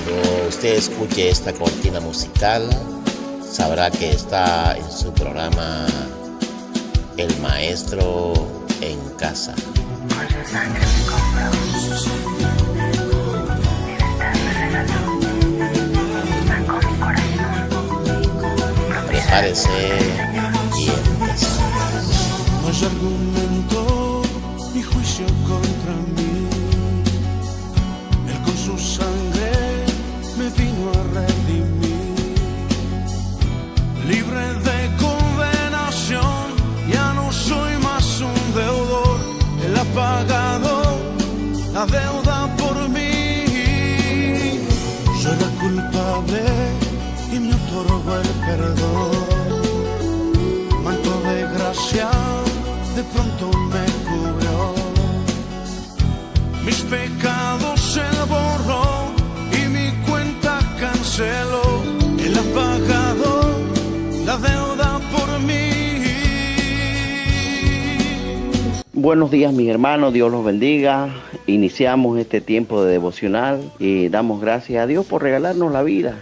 Cuando usted escuche esta cortina musical, sabrá que está en su programa El Maestro en Casa. Con su sangre me compró, libertad me regaló, bancó mi corazón, Prepárese y empezamos. No hay argumento ni juicio contra mí. Él con su sangre me vino a redimir. Libre de condenación, ya no soy más un deudor. Él ha pagado la deuda por mí. Soy la culpable y me otorgó el perdón. Manto de gracia de pronto me cubrió. Mis pecados él borró y mi cuenta canceló. Él ha pagado la deuda por mí. Buenos días mis hermanos, Dios los bendiga. Iniciamos este tiempo de devocional y damos gracias a Dios por regalarnos la vida.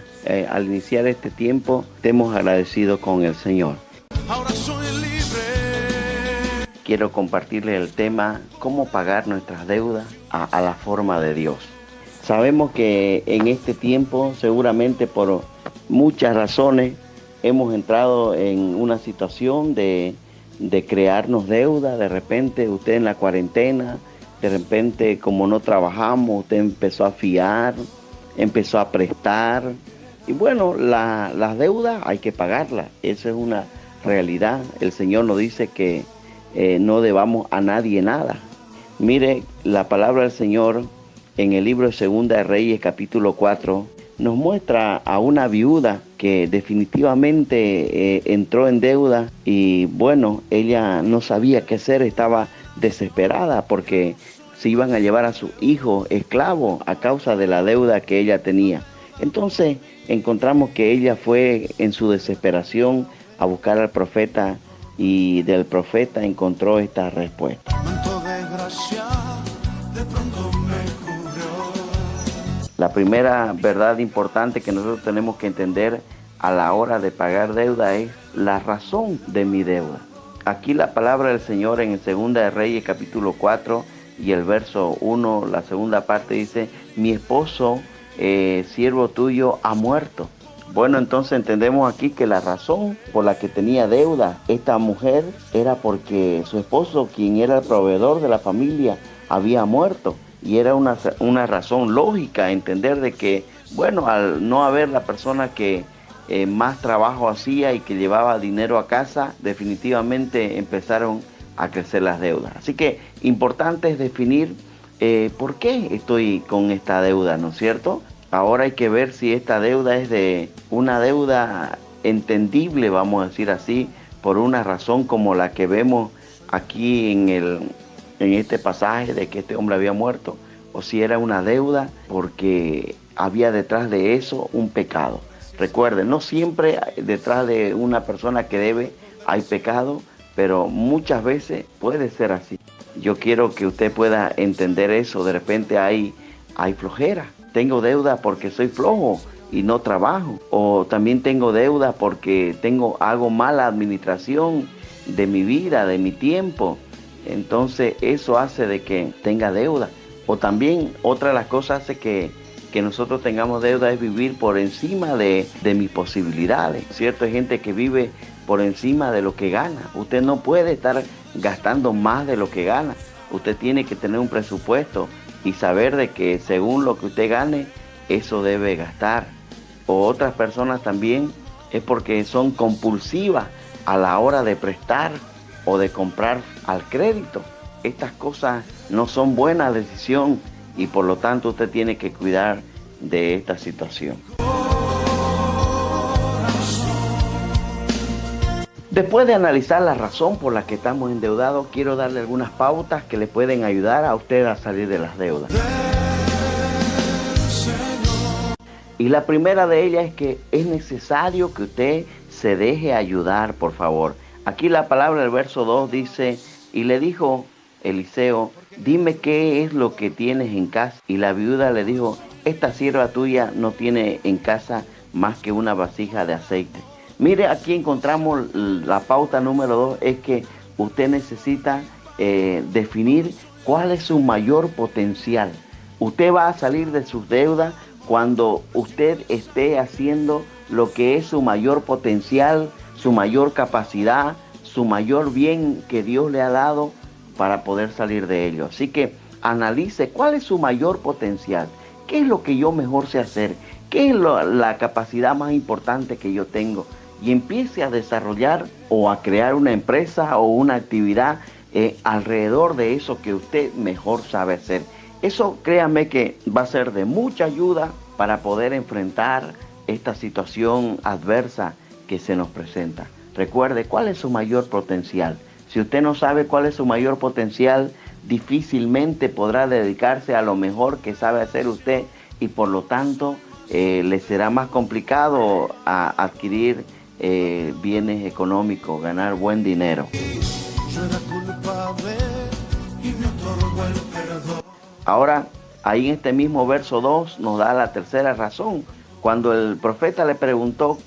Al iniciar este tiempo, estemos agradecidos con el Señor. Ahora soy libre. Quiero compartirles el tema, cómo pagar nuestras deudas a la forma de Dios. Sabemos que en este tiempo, seguramente por muchas razones, hemos entrado en una situación de crearnos deuda. De repente usted en la cuarentena, de repente como no trabajamos, usted empezó a fiar, empezó a prestar. Y bueno, las deudas hay que pagarlas, esa es una realidad. El Señor nos dice que no debamos a nadie nada. Mire, la palabra del Señor en el libro de Segunda de Reyes, capítulo 4, nos muestra a una viuda que definitivamente entró en deuda y bueno, ella no sabía qué hacer, estaba desesperada porque se iban a llevar a su hijo esclavo a causa de la deuda que ella tenía. Entonces encontramos que ella fue en su desesperación a buscar al profeta y del profeta encontró esta respuesta. Manto de gracia de pronto me cubrió. La primera verdad importante que nosotros tenemos que entender a la hora de pagar deuda es la razón de mi deuda. Aquí la palabra del Señor en Segunda de Reyes capítulo 4 y el verso 1, la segunda parte dice, mi esposo, siervo tuyo, ha muerto. Bueno, entonces entendemos aquí que la razón por la que tenía deuda esta mujer era porque su esposo, quien era el proveedor de la familia, había muerto. Y era una razón lógica entender de que, bueno, al no haber la persona que más trabajo hacía y que llevaba dinero a casa, definitivamente empezaron a crecer las deudas. Así que importante es definir por qué estoy con esta deuda, ¿no es cierto? Ahora hay que ver si esta deuda es de una deuda entendible, vamos a decir así, por una razón como la que vemos aquí en este pasaje de que este hombre había muerto, o si era una deuda porque había detrás de eso un pecado. Recuerden, no siempre detrás de una persona que debe hay pecado, pero muchas veces puede ser así. Yo quiero que usted pueda entender eso. De repente hay flojera. Tengo deuda porque soy flojo y no trabajo. O también tengo deuda porque hago mala administración de mi vida, de mi tiempo. Entonces eso hace de que tenga deuda. O también otra de las cosas hace que nosotros tengamos deuda es vivir por encima de mis posibilidades, ¿cierto? Hay gente que vive por encima de lo que gana. Usted no puede estar gastando más de lo que gana. Usted tiene que tener un presupuesto y saber de que según lo que usted gane, eso debe gastar. O otras personas también es porque son compulsivas a la hora de prestar o de comprar al crédito. Estas cosas no son buena decisión y por lo tanto usted tiene que cuidar de esta situación. Después de analizar la razón por la que estamos endeudados, quiero darle algunas pautas que le pueden ayudar a usted a salir de las deudas. Y la primera de ellas es que es necesario que usted se deje ayudar, por favor. Aquí la palabra del verso 2 dice, y le dijo Eliseo, dime qué es lo que tienes en casa. Y la viuda le dijo, esta sierva tuya no tiene en casa más que una vasija de aceite. Mire, aquí encontramos la pauta número 2, es que usted necesita definir cuál es su mayor potencial. Usted va a salir de sus deudas cuando usted esté haciendo lo que es su mayor potencial, su mayor capacidad, su mayor bien que Dios le ha dado para poder salir de ello. Así que analice cuál es su mayor potencial, qué es lo que yo mejor sé hacer, qué es la capacidad más importante que yo tengo, y empiece a desarrollar o a crear una empresa o una actividad alrededor de eso que usted mejor sabe hacer. Eso, créame que va a ser de mucha ayuda para poder enfrentar esta situación adversa que se nos presenta. Recuerde, ¿cuál es su mayor potencial? Si usted no sabe cuál es su mayor potencial, difícilmente podrá dedicarse a lo mejor que sabe hacer usted, y por lo tanto le será más complicado adquirir bienes económicos, ganar buen dinero. Yo era culpable y me otorgó el perdón. Ahora, ahí en este mismo verso 2 nos da la tercera razón. Cuando el profeta le preguntó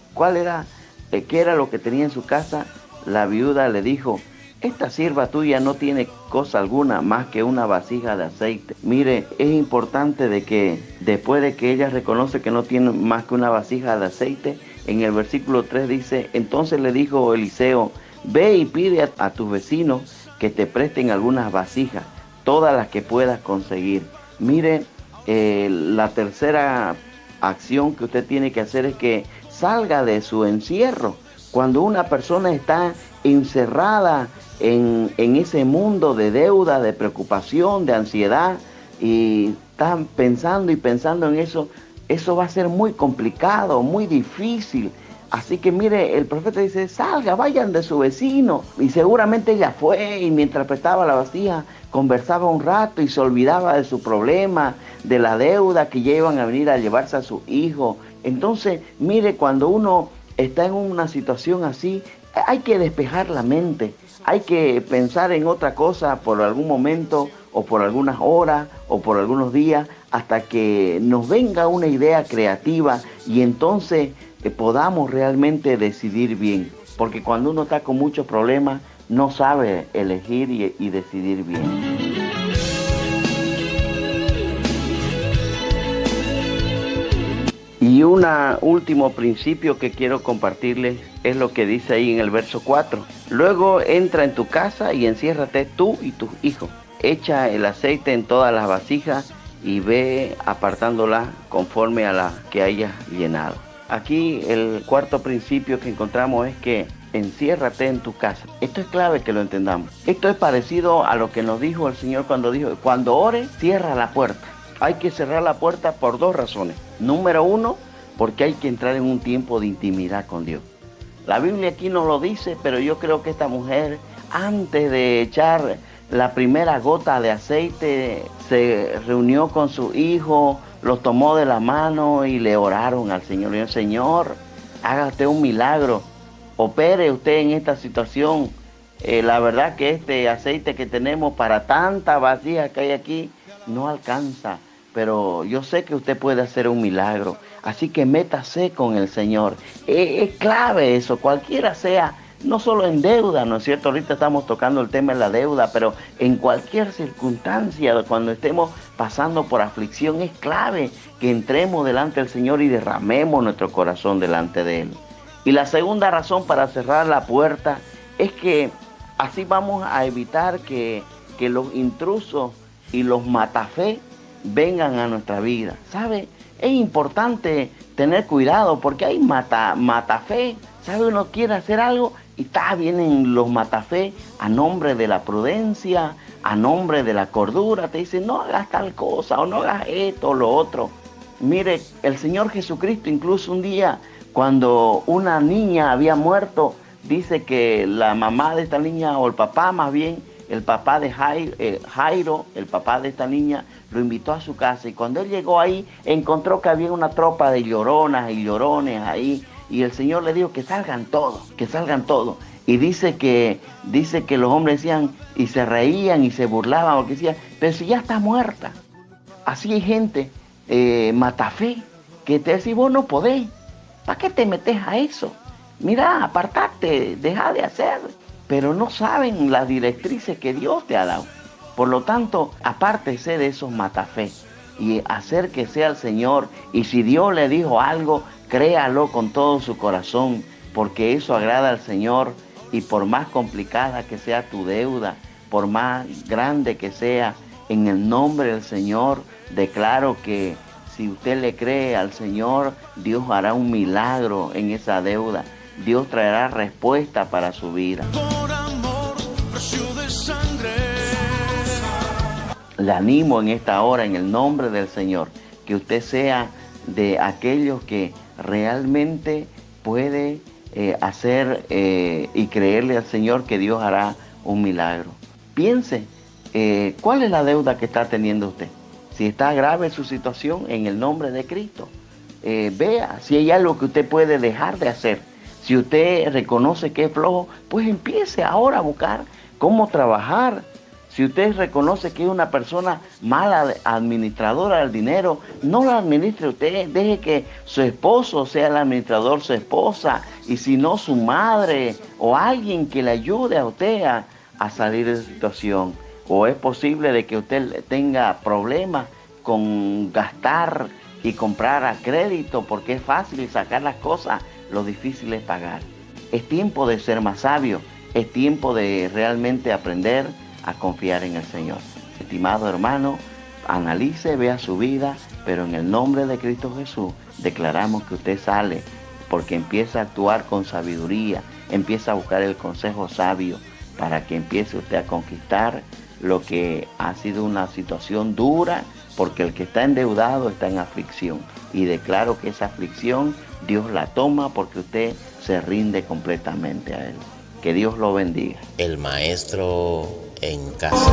qué era lo que tenía en su casa, la viuda le dijo: esta sierva tuya no tiene cosa alguna más que una vasija de aceite. Mire, es importante de que después de que ella reconoce que no tiene más que una vasija de aceite, en el versículo 3 dice: entonces le dijo Eliseo, ve y pide a tus vecinos que te presten algunas vasijas, todas las que puedas conseguir. Mire, la tercera acción que usted tiene que hacer es que salga de su encierro. Cuando una persona está encerrada en ese mundo de deuda, de preocupación, de ansiedad, y está pensando y pensando en eso, eso va a ser muy complicado, muy difícil. Así que mire, el profeta dice: salga, vayan de su vecino. Y seguramente ella fue, y mientras prestaba la vasija, conversaba un rato y se olvidaba de su problema, de la deuda que ya iban a venir a llevarse a su hijo. Entonces, mire, cuando uno está en una situación así, hay que despejar la mente, hay que pensar en otra cosa por algún momento, o por algunas horas, o por algunos días, hasta que nos venga una idea creativa, y entonces podamos realmente decidir bien. Porque cuando uno está con muchos problemas, no sabe elegir y decidir bien. Y un último principio que quiero compartirles es lo que dice ahí en el verso 4. Luego entra en tu casa y enciérrate tú y tus hijos. Echa el aceite en todas las vasijas y ve apartándolas conforme a la que hayas llenado. Aquí el cuarto principio que encontramos es que enciérrate en tu casa. Esto es clave que lo entendamos. Esto es parecido a lo que nos dijo el Señor cuando dijo: cuando ores, cierra la puerta. Hay que cerrar la puerta por dos razones. Número uno, porque hay que entrar en un tiempo de intimidad con Dios. La Biblia aquí no lo dice, pero yo creo que esta mujer, antes de echar la primera gota de aceite, se reunió con su hijo, los tomó de la mano y le oraron al Señor. Y dijo: Señor, haga usted un milagro, opere usted en esta situación. La verdad que este aceite que tenemos para tanta vasija que hay aquí no alcanza, pero yo sé que usted puede hacer un milagro. Así que métase con el Señor. Es clave eso, cualquiera sea, no solo en deuda, ¿no es cierto? Ahorita estamos tocando el tema de la deuda, pero en cualquier circunstancia, cuando estemos pasando por aflicción, es clave que entremos delante del Señor y derramemos nuestro corazón delante de Él. Y la segunda razón para cerrar la puerta es que así vamos a evitar que los intrusos y los matafé vengan a nuestra vida. ¿Sabe? Es importante tener cuidado porque hay matafé. ¿Sabe? Uno quiere hacer algo y vienen los matafé a nombre de la prudencia, a nombre de la cordura. Te dicen: no hagas tal cosa, o no hagas esto o lo otro. Mire, el Señor Jesucristo incluso un día, cuando una niña había muerto, dice que la mamá de esta niña, o el papá más bien, el papá de Jairo, el papá de esta niña, lo invitó a su casa. Y cuando él llegó ahí, encontró que había una tropa de lloronas y llorones ahí. Y el Señor le dijo: que salgan todos, que salgan todos. Y dice que los hombres decían, y se reían y se burlaban, porque decían: pero si ya está muerta. Así hay gente matafé, que te decís, vos no podés, ¿para qué te metes a eso? Mira, apartate, deja de hacer, pero no saben las directrices que Dios te ha dado. Por lo tanto, apártese de esos matafé y acérquese al Señor, y si Dios le dijo algo, créalo con todo su corazón, porque eso agrada al Señor. Y por más complicada que sea tu deuda, por más grande que sea, en el nombre del Señor, declaro que si usted le cree al Señor, Dios hará un milagro en esa deuda. Dios traerá respuesta para su vida. Por amor, precio de sangre. Le animo en esta hora, en el nombre del Señor, que usted sea de aquellos que realmente puede hacer y creerle al Señor que Dios hará un milagro. Piense, ¿cuál es la deuda que está teniendo usted? Si está grave su situación, en el nombre de Cristo, vea si hay algo que usted puede dejar de hacer. Si usted reconoce que es flojo, pues empiece ahora a buscar cómo trabajar. Si usted reconoce que es una persona mala administradora del dinero, no la administre usted, deje que su esposo sea el administrador, su esposa, y si no, su madre o alguien que le ayude a usted a salir de esa situación. O es posible de que usted tenga problemas con gastar y comprar a crédito, porque es fácil sacar las cosas, lo difícil es pagar. Es tiempo de ser más sabio, es tiempo de realmente aprender a confiar en el Señor. Estimado hermano, analice, vea su vida, pero en el nombre de Cristo Jesús declaramos que usted sale, porque empieza a actuar con sabiduría, empieza a buscar el consejo sabio para que empiece usted a conquistar lo que ha sido una situación dura, porque el que está endeudado está en aflicción, y declaro que esa aflicción Dios la toma porque usted se rinde completamente a Él. Que Dios lo bendiga. El maestro en casa.